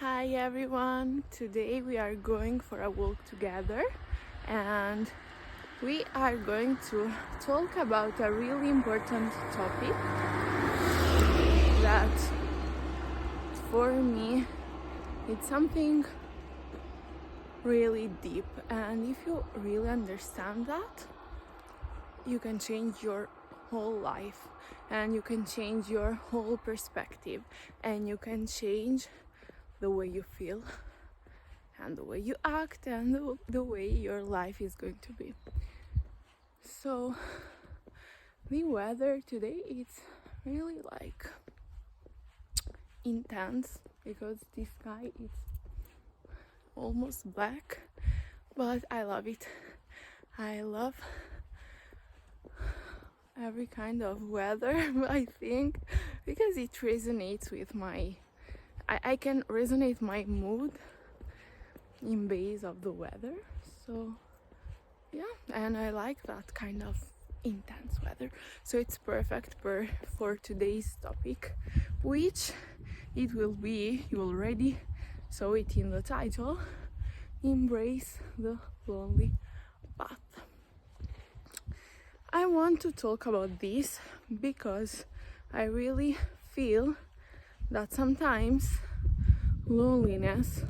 Hi everyone, today we are going for a walk together and we are going to talk about a really important topic that for me it's something really deep, and if you really understand that, you can change your whole life and you can change your whole perspective and you can change the way you feel and the way you act and the way your life is going to be. So the weather today is really like intense because the sky is almost black, but I love it. I love every kind of weather, I think, because it resonates with I can resonate my mood in base of the weather. So yeah, and I like that kind of intense weather. So it's perfect for today's topic, which it will be, you already saw it in the title, embrace the lonely path. I want to talk about this because I really feel that sometimes loneliness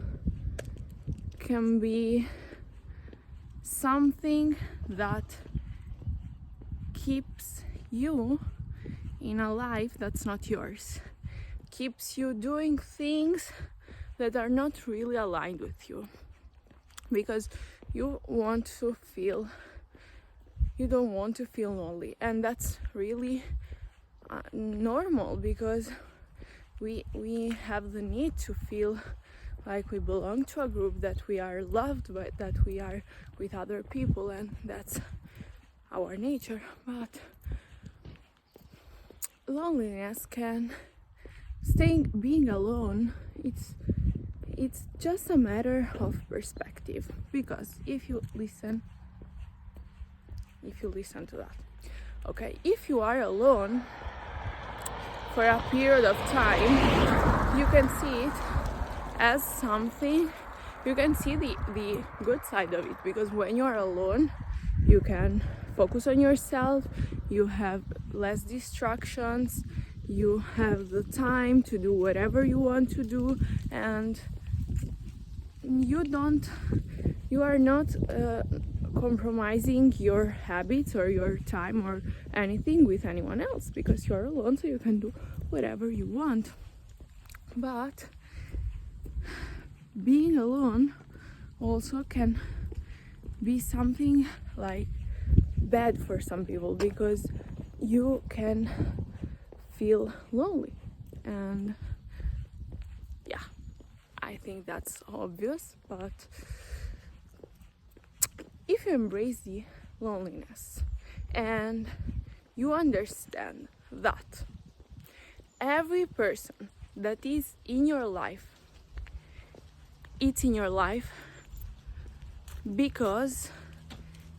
can be something that keeps you in a life that's not yours, keeps you doing things that are not really aligned with you, because you don't want to feel lonely, and that's really normal, because we have the need to feel like we belong to a group, that we are loved, but that we are with other people, and that's our nature. But loneliness being alone, it's just a matter of perspective, because if you listen to that, okay, if you are alone for a period of time, you can see it as something, you can see the good side of it, because when you are alone, you can focus on yourself, you have less distractions, you have the time to do whatever you want to do, and you are not compromising your habits or your time or anything with anyone else, because you're alone, so you can do whatever you want. But being alone also can be something like bad for some people, because you can feel lonely, and yeah, I think that's obvious. But if you embrace the loneliness and you understand that every person that is in your life, it's in your life because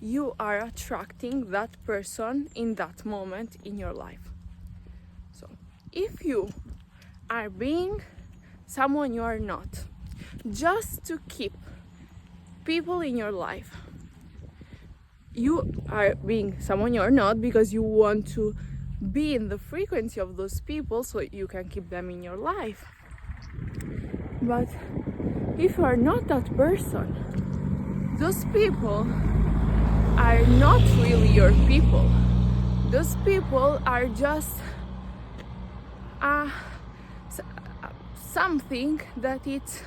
you are attracting that person in that moment in your life. So if you are being someone you are not, just to keep people in your life, you are being someone you're not because you want to be in the frequency of those people so you can keep them in your life. But if you are not that person, those people are not really your people. Those people are just something that it's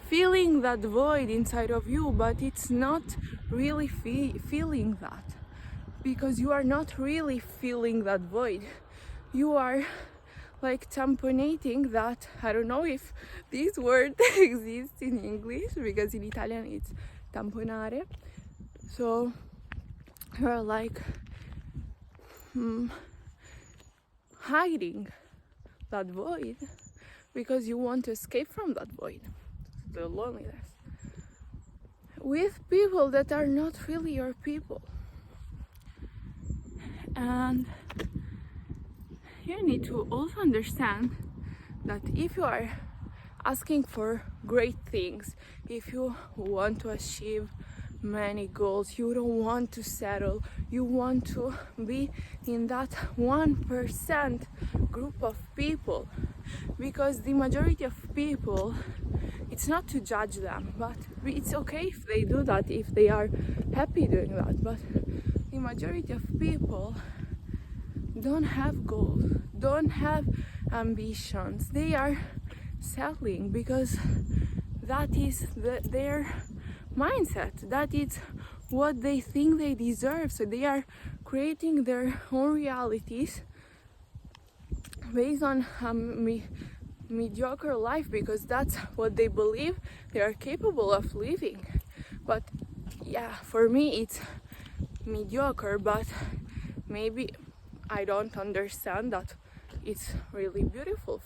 feeling that void inside of you, but it's not really feeling that, because you are not really feeling that void. You are like tamponating that. I don't know if this word exists in English, because in Italian it's tamponare. So you're like hiding that void because you want to escape from that void, the loneliness, with people that are not really your people. And you need to also understand that if you are asking for great things, if you want to achieve many goals, you don't want to settle, you want to be in that 1% group of people, because the majority of people, it's not to judge them, but it's okay if they do that, if they are happy doing that, but the majority of people don't have goals, don't have ambitions. They are settling because that is their mindset, that is what they think they deserve. So they are creating their own realities based on mediocre life, because that's what they believe they are capable of living. But yeah, for me it's mediocre, but maybe I don't understand that it's really beautiful.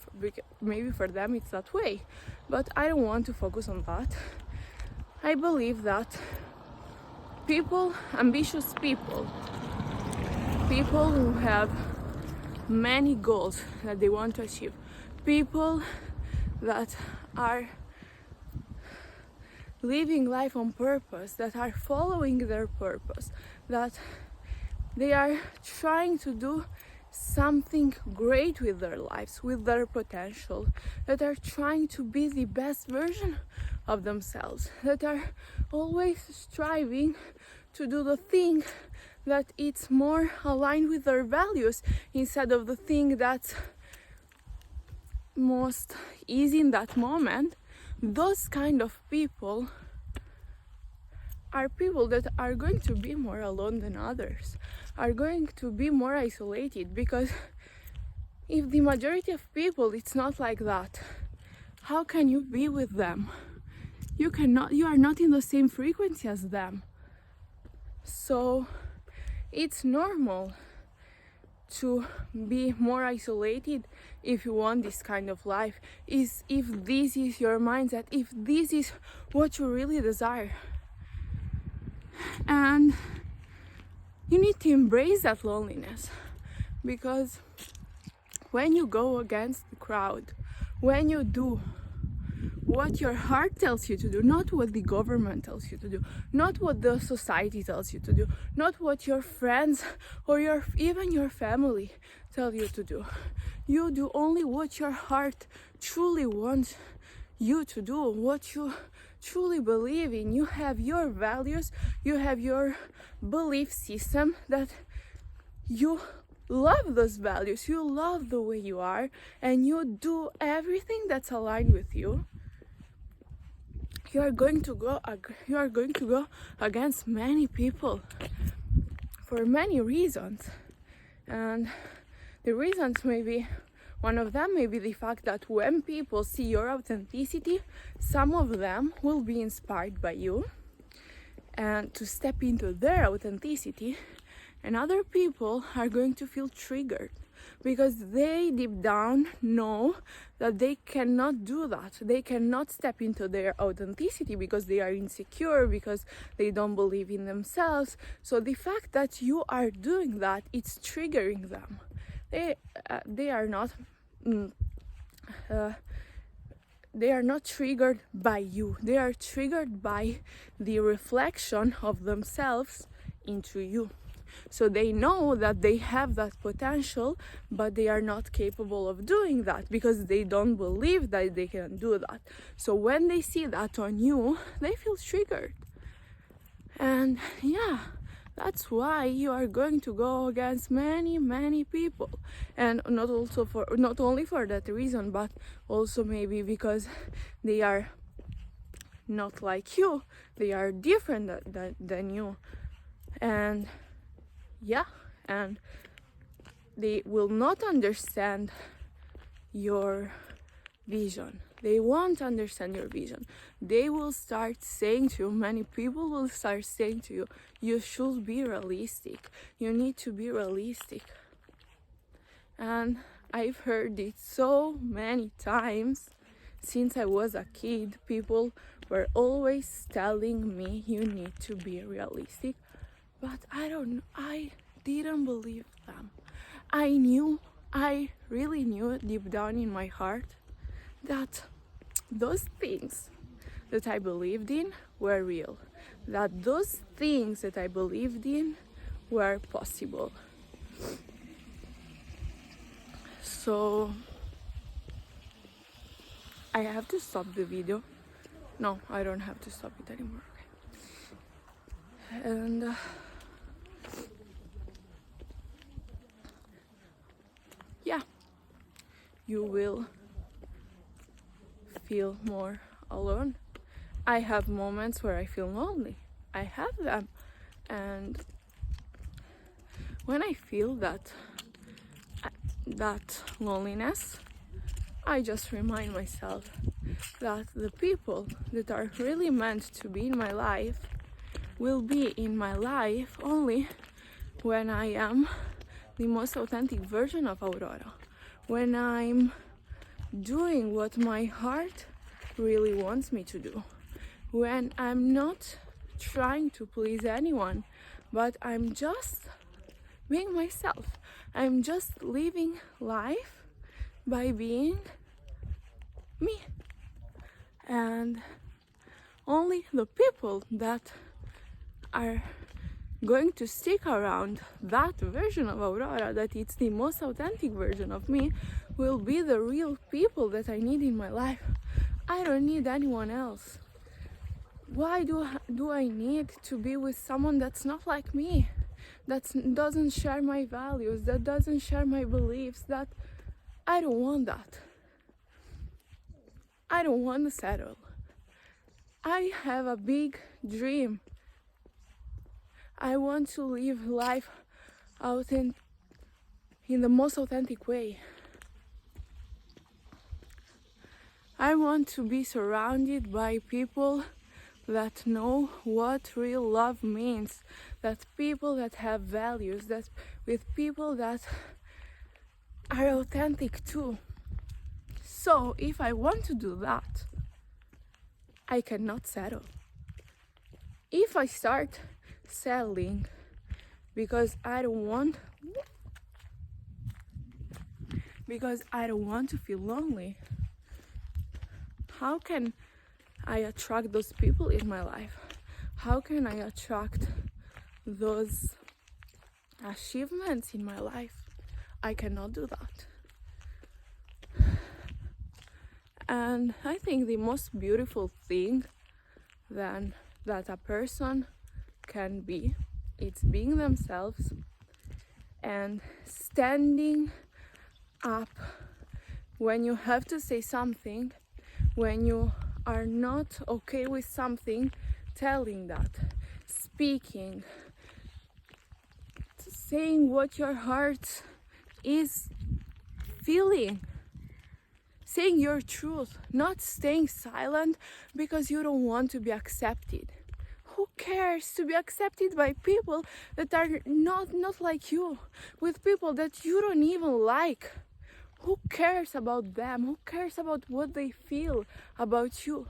Maybe for them it's that way, but I don't want to focus on that. I believe that people, ambitious people, people who have many goals that they want to achieve, people that are living life on purpose, that are following their purpose, that they are trying to do something great with their lives, with their potential, that are trying to be the best version of themselves, that are always striving to do the thing that it's more aligned with their values instead of the thing that's most easy in that moment. Those kind of people are people that are going to be more alone than others, are going to be more isolated, because if the majority of people it's not like that, how can you be with them? You cannot, you are not in the same frequency as them. So it's normal to be more isolated if you want this kind of life, is if this is your mindset, if this is what you really desire. And you need to embrace that loneliness, because when you go against the crowd, when you do what your heart tells you to do, not what the government tells you to do, not what the society tells you to do, not what your friends or even your family tell you to do. You do only what your heart truly wants you to do, what you truly believe in. You have your values, you have your belief system, that you love those values, you love the way you are, and you do everything that's aligned with you. You are going to go against many people for many reasons, and the reasons, maybe one of them may be the fact that when people see your authenticity, some of them will be inspired by you and to step into their authenticity, and other people are going to feel triggered because they deep down know that they cannot do that. They cannot step into their authenticity because they are insecure, because they don't believe in themselves. So the fact that you are doing that, it's triggering them. They are not triggered by you. They are triggered by the reflection of themselves into you. So they know that they have that potential, but they are not capable of doing that because they don't believe that they can do that. So when they see that on you, they feel triggered. And yeah, that's why you are going to go against many people, and not only for that reason, but also maybe because they are not like you, they are different than you, and yeah, and they will not understand your vision. They won't understand your vision. They will start saying to you, many people will start saying to you, you should be realistic. You need to be realistic. And I've heard it so many times since I was a kid. People were always telling me, you need to be realistic. But I didn't believe them. I really knew deep down in my heart that those things that I believed in were real, that those things that I believed in were possible. So I have to stop the video. No, I don't have to stop it anymore. Okay. And yeah, you will feel more alone. I have moments where I feel lonely. I have them. And when I feel that loneliness, I just remind myself that the people that are really meant to be in my life will be in my life only when I am the most authentic version of Aurora, when I'm doing what my heart really wants me to do, when I'm not trying to please anyone, but I'm just being myself. I'm just living life by being me. And only the people that are going to stick around that version of Aurora, that it's the most authentic version of me, will be the real people that I need in my life. I don't need anyone else. Why do I need to be with someone that's not like me, that doesn't share my values, that doesn't share my beliefs? That I don't want that. I don't want to settle. I have a big dream. I want to live life out in the most authentic way. I want to be surrounded by people that know what real love means, that people that have values, that with people that are authentic too. So if I want to do that, I cannot settle. If I start settling because I don't want to feel lonely, how can I attract those people in my life? How can I attract those achievements in my life? I cannot do that. And I think the most beautiful thing then that a person can be, it's being themselves and standing up when you have to say something, when you are not okay with something, telling that, speaking, saying what your heart is feeling, saying your truth, not staying silent because you don't want to be accepted. Who cares to be accepted by people that are not like you, with people that you don't even like? Who cares about them? Who cares about what they feel about you?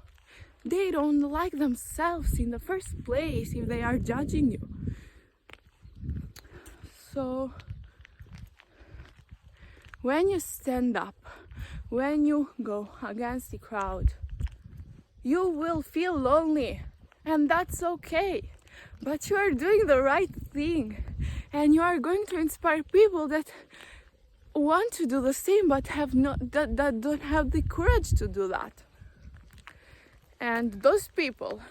They don't like themselves in the first place if they are judging you. So when you stand up, when you go against the crowd, you will feel lonely, and that's okay. But you are doing the right thing, and you are going to inspire people that want to do the same but that don't have the courage to do that. And those people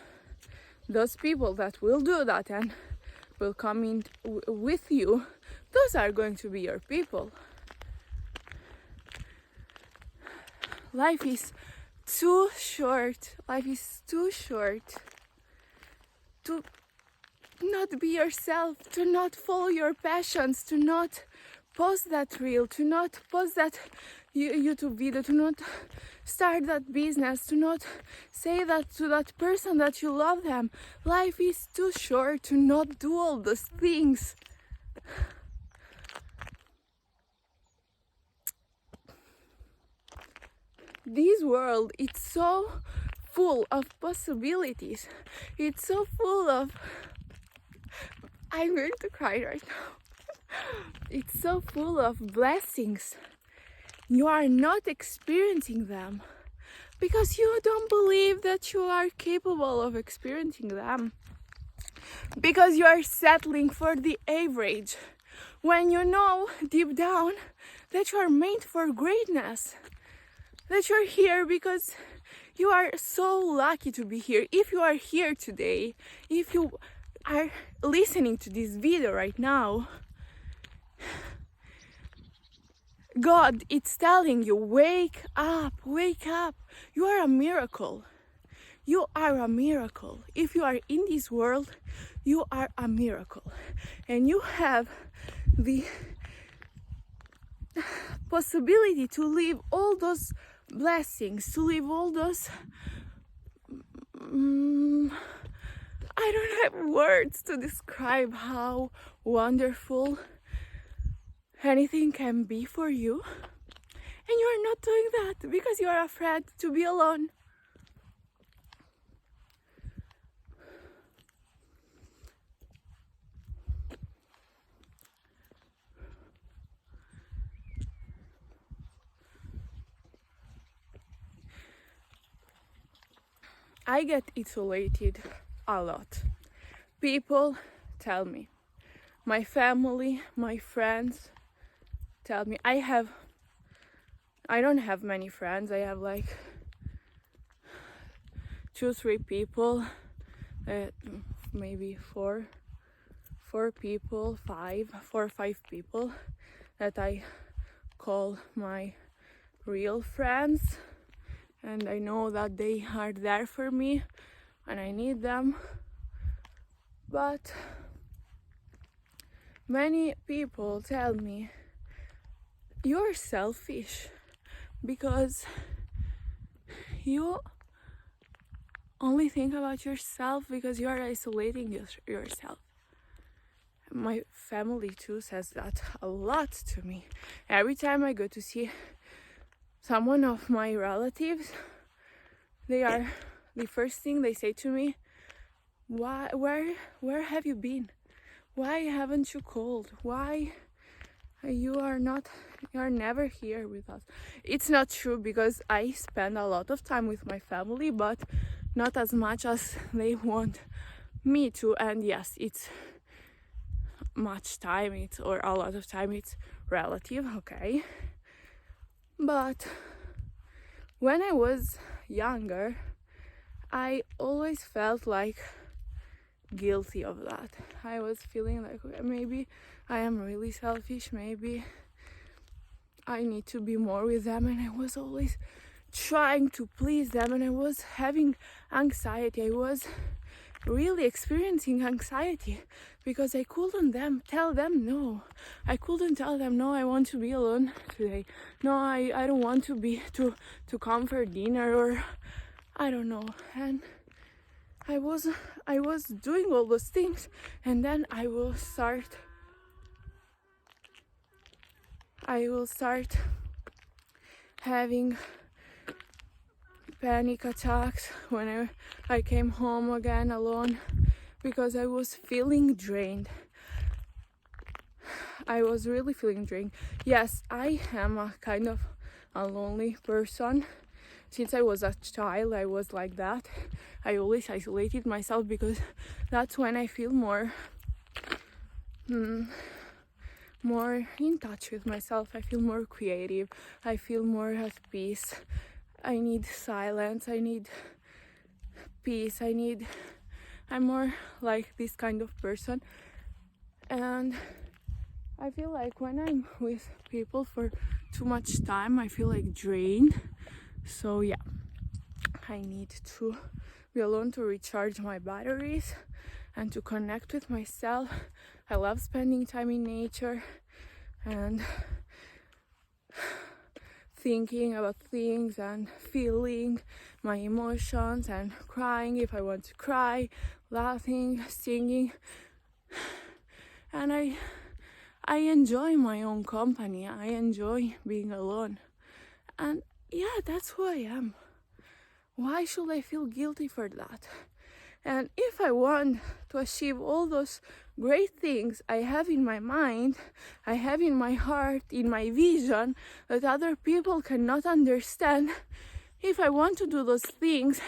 that will do that and will come in with you, those are going to be your people. Life is too short to not be yourself, to not follow your passions, to not post that reel, to not post that YouTube video, to not start that business, to not say that to that person that you love them. Life is too short to not do all those things. This world, it's so full of possibilities. It's so full of... I'm going to cry right now. It's so full of blessings. You are not experiencing them because you don't believe that you are capable of experiencing them, because you are settling for the average when you know deep down that you are made for greatness, that you're here because you are so lucky to be here. If you are here today, if you are listening to this video right now, God, it's telling you, wake up, wake up. You are a miracle. You are a miracle. If you are in this world, you are a miracle. And you have the possibility to live all those blessings, to live all those... I don't have words to describe how wonderful anything can be for you, and you are not doing that because you are afraid to be alone. I get isolated a lot. People tell me, my family, my friends tell me, I don't have many friends. I have like 2-3 people, maybe four people, 4 or 5 people that I call my real friends, and I know that they are there for me and I need them. But many people tell me, you're selfish because you only think about yourself, because you are isolating yourself. My family too says that a lot to me. Every time I go to see someone of my relatives, the first thing they say to me, where have you been? Why haven't you called? Why you are never here with us? It's not true, because I spend a lot of time with my family, but not as much as they want me to. And yes, it's much time, or a lot of time, it's relative, okay? But when I was younger, I always felt like guilty of that. I was feeling like, okay, maybe I am really selfish, maybe I need to be more with them, and I was always trying to please them, and I was having anxiety. I was really experiencing anxiety because I couldn't tell them no. I couldn't tell them no, I want to be alone today. No, I don't want to come for dinner, or I don't know. And I was doing all those things, and then I will start having panic attacks when I came home again alone, because I was feeling drained. I was really feeling drained. Yes, I am a kind of a lonely person. Since I was a child, I was like that. I always isolated myself because that's when I feel more in touch with myself. I feel more creative. I feel more at peace. I need silence. I need peace. I'm more like this kind of person. And I feel like when I'm with people for too much time, I feel like drained. So yeah, I need to be alone to recharge my batteries and to connect with myself. I love spending time in nature and thinking about things and feeling my emotions and crying if I want to cry, laughing, singing. And I enjoy my own company. I enjoy being alone. And yeah, that's who I am. Why should I feel guilty for that? And if I want to achieve all those great things I have in my mind, I have in my heart, in my vision, that other people cannot understand, if I want to do those things,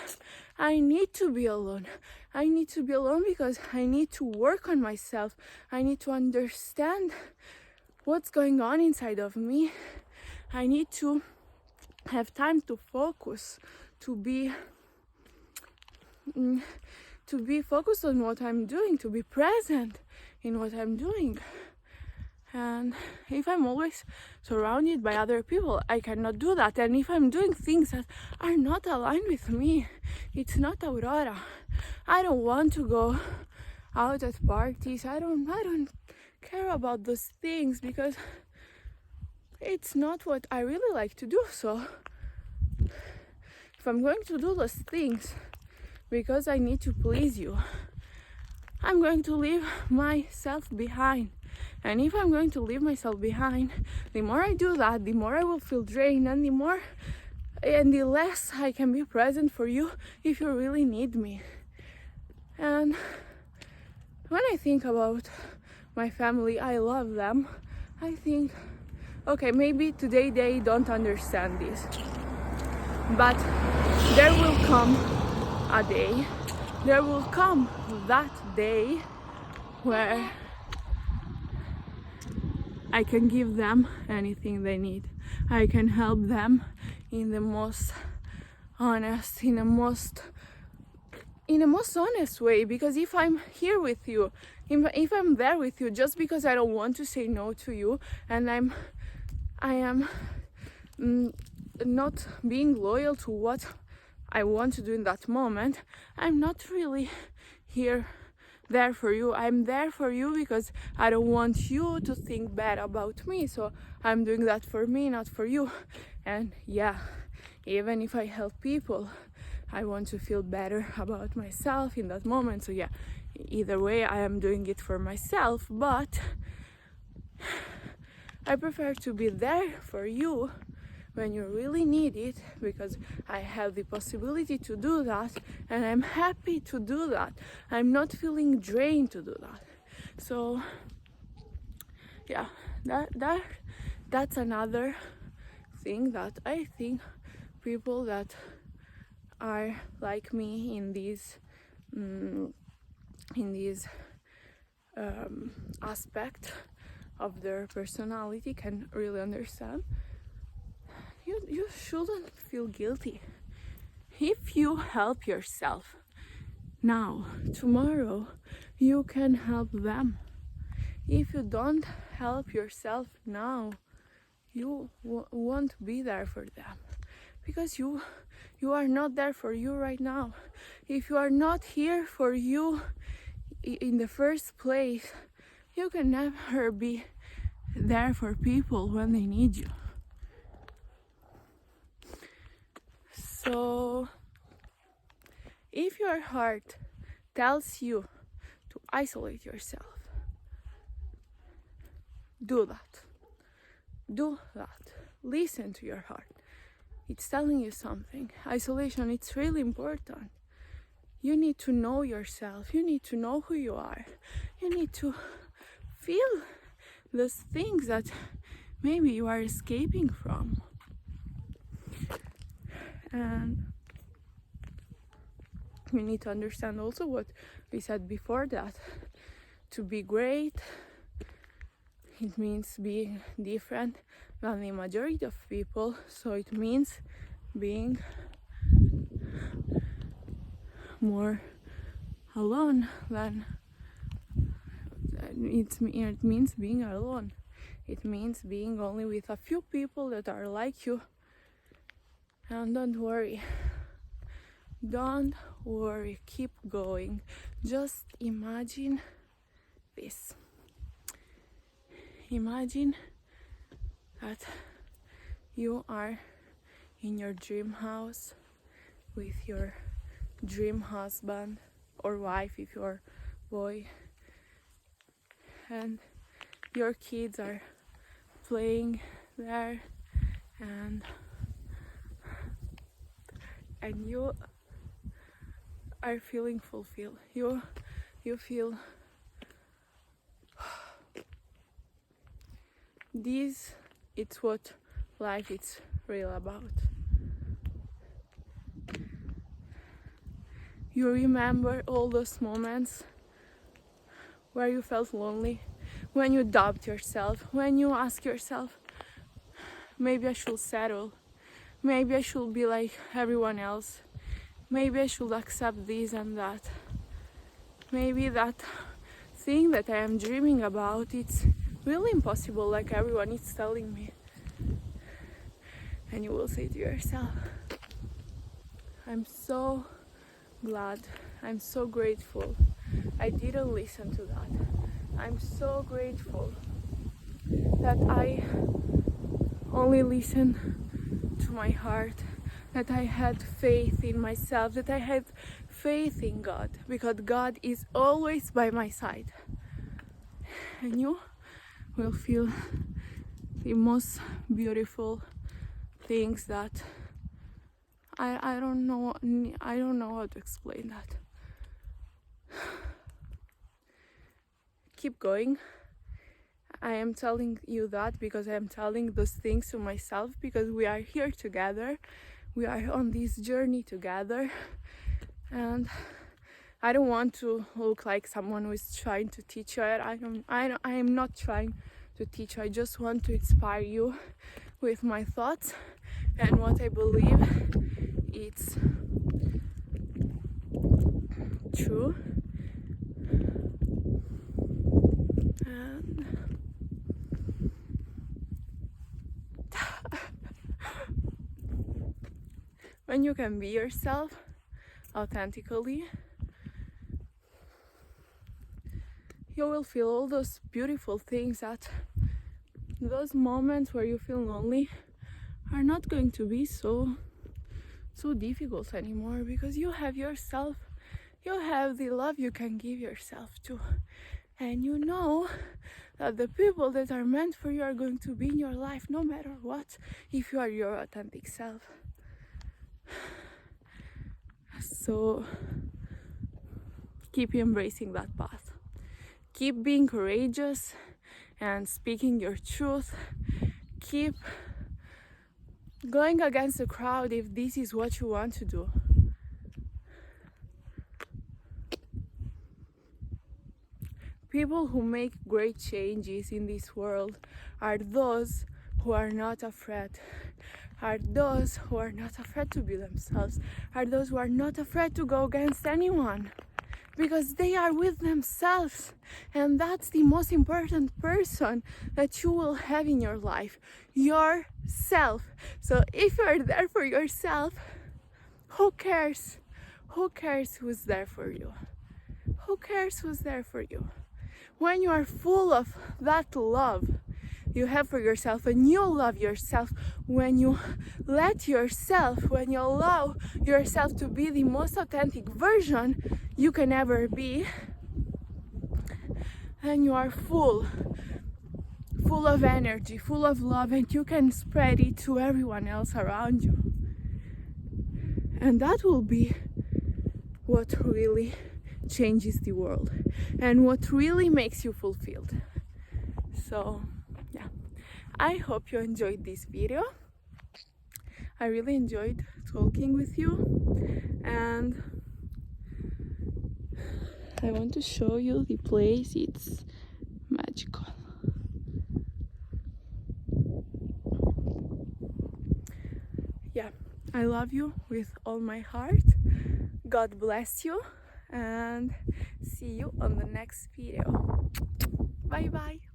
I need to be alone. I need to be alone because I need to work on myself. I need to understand what's going on inside of me. I need to have time to focus, to be focused on what I'm doing, to be present in what I'm doing. And if I'm always surrounded by other people, I cannot do that. And if I'm doing things that are not aligned with me, it's not Aurora. I don't want to go out at parties. I don't care about those things because it's not what I really like to do. So if I'm going to do those things because I need to please you, I'm going to leave myself behind. And if I'm going to leave myself behind, the more I do that, the more I will feel drained, and the less I can be present for you if you really need me. And when I think about my family, I love them. I think, okay, maybe today they don't understand this, but there will come a day, there will come that day where I can give them anything they need. I can help them in the most honest, in the most honest way. Because if I'm here with you, if I'm there with you, just because I don't want to say no to you, and I am not being loyal to what I want to do in that moment, I'm not really there for you. I'm there for you because I don't want you to think bad about me. So I'm doing that for me, not for you. And yeah, even if I help people, I want to feel better about myself in that moment. So yeah, either way, I am doing it for myself, but I prefer to be there for you when you really need it, because I have the possibility to do that, and I'm happy to do that. I'm not feeling drained to do that. So yeah, that's another thing that I think people that are like me in these aspect of their personality can really understand. You shouldn't feel guilty if you help yourself now. Tomorrow you can help them. If you don't help yourself now, you won't be there for them, because you are not there for you right now. If you are not here for you in the first place, you can never be there for people when they need you. So if your heart tells you to isolate yourself, do that. Do that. Listen to your heart. It's telling you something. Isolation, it's really important. You need to know yourself. You need to know who you are. You need to feel those things that maybe you are escaping from. And we need to understand also what we said before, that to be great, it means being different than the majority of people. So it means being more alone than it means being alone. It means being only with a few people that are like you. And don't worry, keep going. Just imagine this. Imagine that you are in your dream house with your dream husband or wife if you're a boy, and your kids are playing there, and you are feeling fulfilled. You feel this. It's what life is real about. you remember all those moments where you felt lonely, when you doubt yourself, when you ask yourself, maybe I should settle, maybe I should be like everyone else, maybe I should accept this and that, maybe that thing that I am dreaming about, it's really impossible like everyone is telling me. And you will say to yourself, I'm so glad, I'm so grateful I didn't listen to that. I'm so grateful that I only listened to my heart, that I had faith in myself, that I had faith in God, because God is always by my side. And you will feel the most beautiful things that I don't know how to explain that. Keep going. I am telling you that because I am telling those things to myself, because we are here together, we are on this journey together, and I don't want to look like someone who is trying to teach you. I am not trying to teach you. I just want to inspire you with my thoughts and what I believe it's true. And when you can be yourself authentically, you will feel all those beautiful things, that those moments where you feel lonely are not going to be so difficult anymore, because you have yourself, you have the love you can give yourself to, and you know that the people that are meant for you are going to be in your life no matter what, if you are your authentic self. So keep embracing that path, keep being courageous and speaking your truth, keep going against the crowd if this is what you want to do. People who make great changes in this world are those who are not afraid, are those who are not afraid to be themselves, are those who are not afraid to go against anyone, because they are with themselves, and that's the most important person that you will have in your life, yourself. So if you are there for yourself, who cares? Who cares who's there for you? Who cares who's there for you? When you are full of that love you have for yourself, and you love yourself, when you let yourself, when you allow yourself to be the most authentic version you can ever be, and you are full of energy, full of love, and you can spread it to everyone else around you. And that will be what really changes the world and what really makes you fulfilled. So yeah, I hope you enjoyed this video. I really enjoyed talking with you, and I want to show you the place. It's magical. Yeah, I love you with all my heart. God bless you, and see you on the next video. Bye bye.